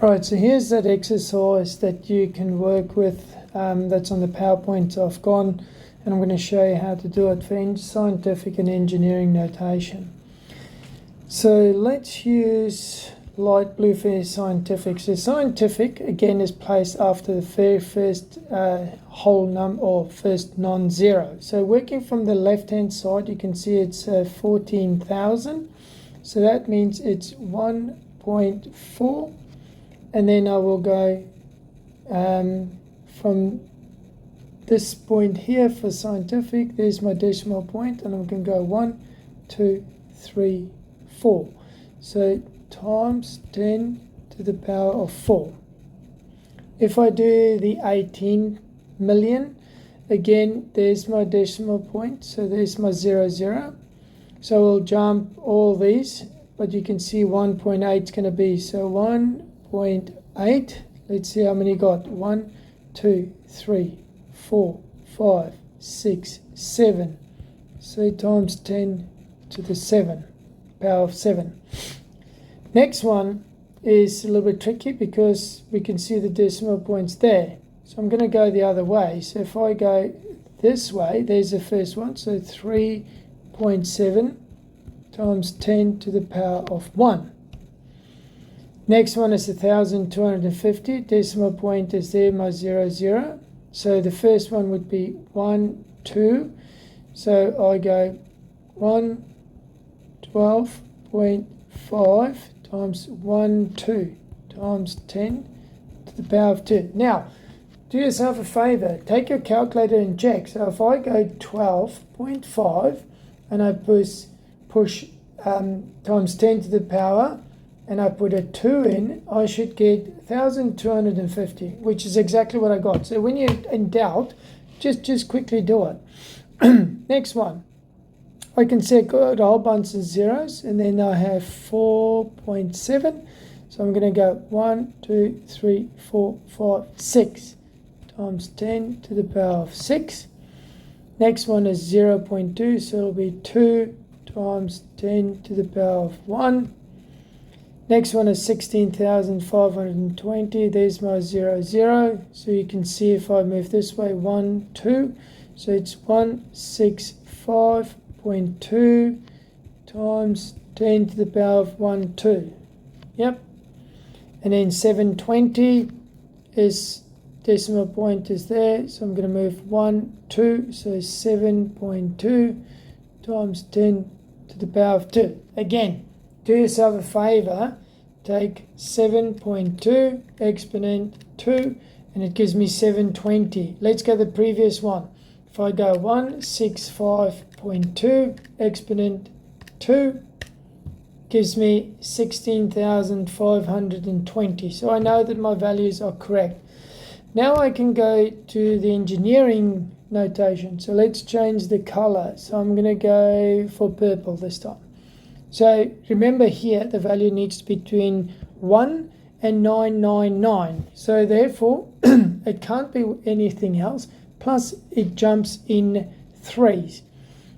Right, so here's that exercise that you can work with that's on the PowerPoint I've gone, and I'm going to show you how to do it for scientific and engineering notation. So let's use light blue for scientific. So scientific, again, is placed after the very first whole number or first non-zero. So working from the left-hand side, you can see it's 14,000. So that means it's 1.4. And then I will go from this point here for scientific. There's my decimal point, and I'm going to go 1, 2, 3, 4. So times 10 to the power of 4. If I do the 18 million, again, there's my decimal point. So there's my 0, 0. So we'll jump all these, but you can see 1.8 is going to be, so 1.8. Let's see how many got. 1, 2, 3, 4, 5, 6, 7. So times 10 to the 7, power of 7. Next one is a little bit tricky because we can see the decimal points there. So I'm going to go the other way. So if I go this way, there's the first one. So 3.7 times 10 to the power of 1. Next one is 1,250. Decimal point is there, my 0, 0. So the first one would be 1, 2. So I go 112.5 times 1, 2 times 10 to the power of 2. Now, do yourself a favor. Take your calculator and check. So if I go 12.5 and I push times 10 to the power, and I put a 2 in, I should get 1,250, which is exactly what I got. So when you're in doubt, just quickly do it. Next one. I can see I got a whole bunch of zeros, and then I have 4.7. So I'm going to go 1, 2, 3, 4, 5, 6 times 10 to the power of 6. Next one is 0.2, so it'll be 2 times 10 to the power of 1. Next one is 16,520. There's my 0, 0. So you can see if I move this way, 1, 2. So it's 165.2 times 10 to the power of 1, 2. Yep. And then 720 is decimal point is there. So I'm going to move 1, 2. So 7.2 times 10 to the power of 2. Again, do yourself a favor, take 7.2 exponent 2, and it gives me 720. Let's go to the previous one. If I go 165.2 exponent 2, gives me 16,520. So I know that my values are correct. Now I can go to the engineering notation. So let's change the color. So I'm going to go for purple this time. So remember here, the value needs to be between 1 and 999. So therefore, it can't be anything else. Plus, it jumps in threes.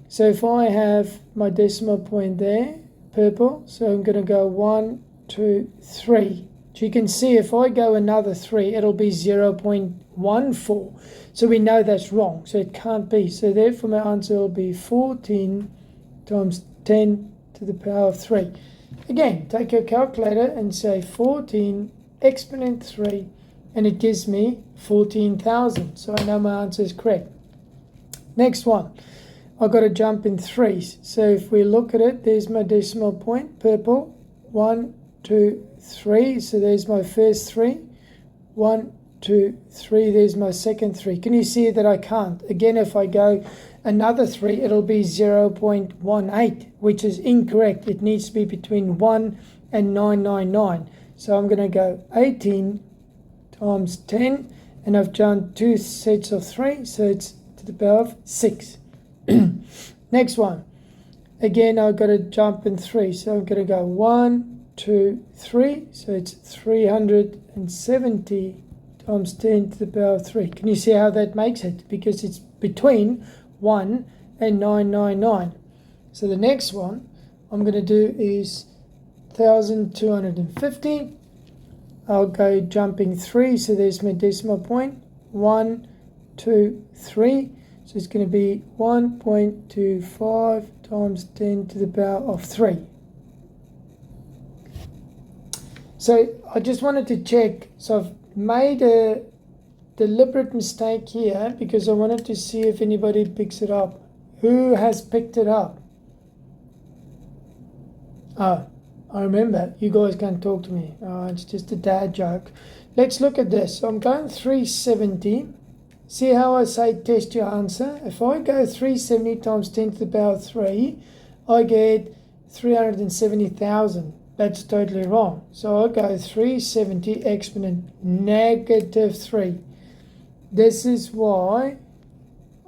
So if I have my decimal point there, purple, so I'm going to go 1, 2, 3. So you can see if I go another 3, it'll be 0.14. So we know that's wrong. So it can't be. So therefore, my answer will be 14 times 10 to the power of 3. Again, take your calculator and say 14 exponent 3, and it gives me 14,000. So I know my answer is correct. Next one, I've got to jump in threes. So if we look at it, there's my decimal point, purple, 1, 2, 3. So there's my first 3. 1, 2, 3. There's my second 3. Can you see that I can't? Again, if I go another 3, it'll be 0.18, which is incorrect. It needs to be between 1 and 999. So I'm going to go 18 times 10, and I've jumped 2 sets of 3, so it's to the power of 6. Next one. Again, I've got to jump in 3, so I'm going to go 1, 2, 3, so it's 370 times 10 to the power of 3. Can you see how that makes it? Because it's between 1 and 999. So the next one I'm going to do is 1,250 I'll go jumping 3, so there's my decimal point. 1, 2, 3. So it's going to be 1.25 times 10 to the power of 3. So I just wanted to check. So I've made a deliberate mistake here because I wanted to see if anybody picks it up. Who has picked it up? Oh, I remember. You guys can't talk to me. Oh, it's just a dad joke. Let's look at this. So I'm going 370. See how I say test your answer? If I go 370 times 10 to the power of 3, I get 370,000. That's totally wrong. So I go 370 exponent negative 3. This is why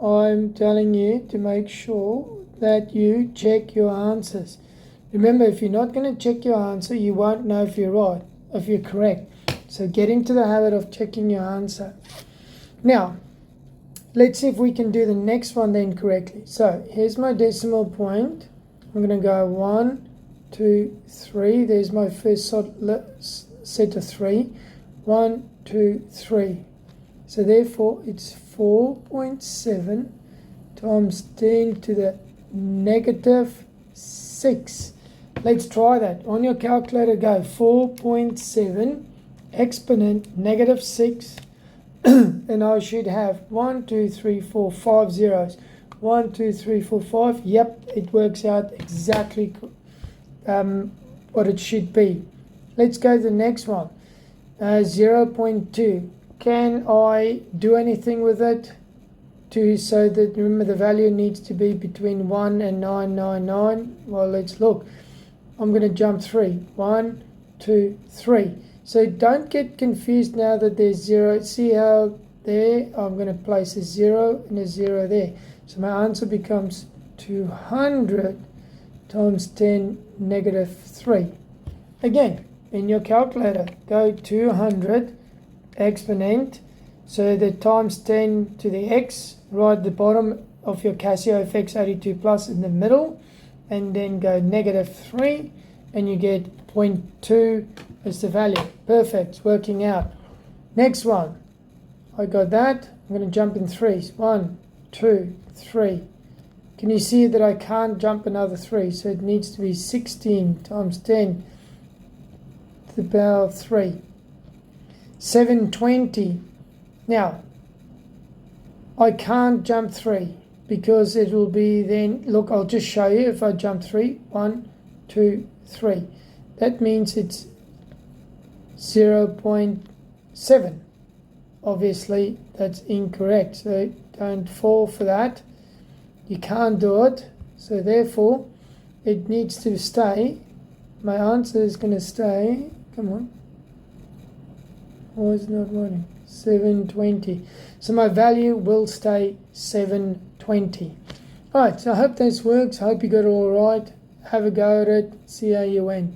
I'm telling you to make sure that you check your answers. Remember, if you're not going to check your answer, you won't know if you're right, if you're correct. So get into the habit of checking your answer. Now, let's see if we can do the next one then correctly. So here's my decimal point. I'm going to go 1, 2, 3. There's my first set of 3. 1, 2, 3. So therefore, it's 4.7 times 10 to the negative 6. Let's try that. On your calculator, go 4.7 exponent negative 6. And I should have 1, 2, 3, 4, 5 zeros. 1, 2, 3, 4, 5. Yep, it works out exactly what it should be. Let's go to the next one. 0.2. Can I do anything with it? So that, remember, the value needs to be between 1 and 999. Well, let's look. I'm going to jump 3. 1, 2, 3. So don't get confused now that there's 0. See how there I'm going to place a 0 and a 0 there. So my answer becomes 200 times 10 negative 3. Again, in your calculator, go 200 exponent. So the times 10 to the x, right at the bottom of your Casio FX82 Plus in the middle, and then go negative 3, and you get 0.2 as the value. Perfect, it's working out. Next one, I got that. I'm going to jump in 3s. 1, 2, 3. Can you see that I can't jump another 3? So it needs to be 16 times 10 to the power of 3. 720. Now, I can't jump 3 because it will be then, look, I'll just show you if I jump 3. 1, 2, 3. That means it's 0.7. Obviously, that's incorrect. So don't fall for that. You can't do it. So therefore, it needs to stay. My answer is going to stay. Come on. Why is it not running? 720. So my value will stay 720. Alright, so I hope this works. I hope you got it all right. Have a go at it. See how you went.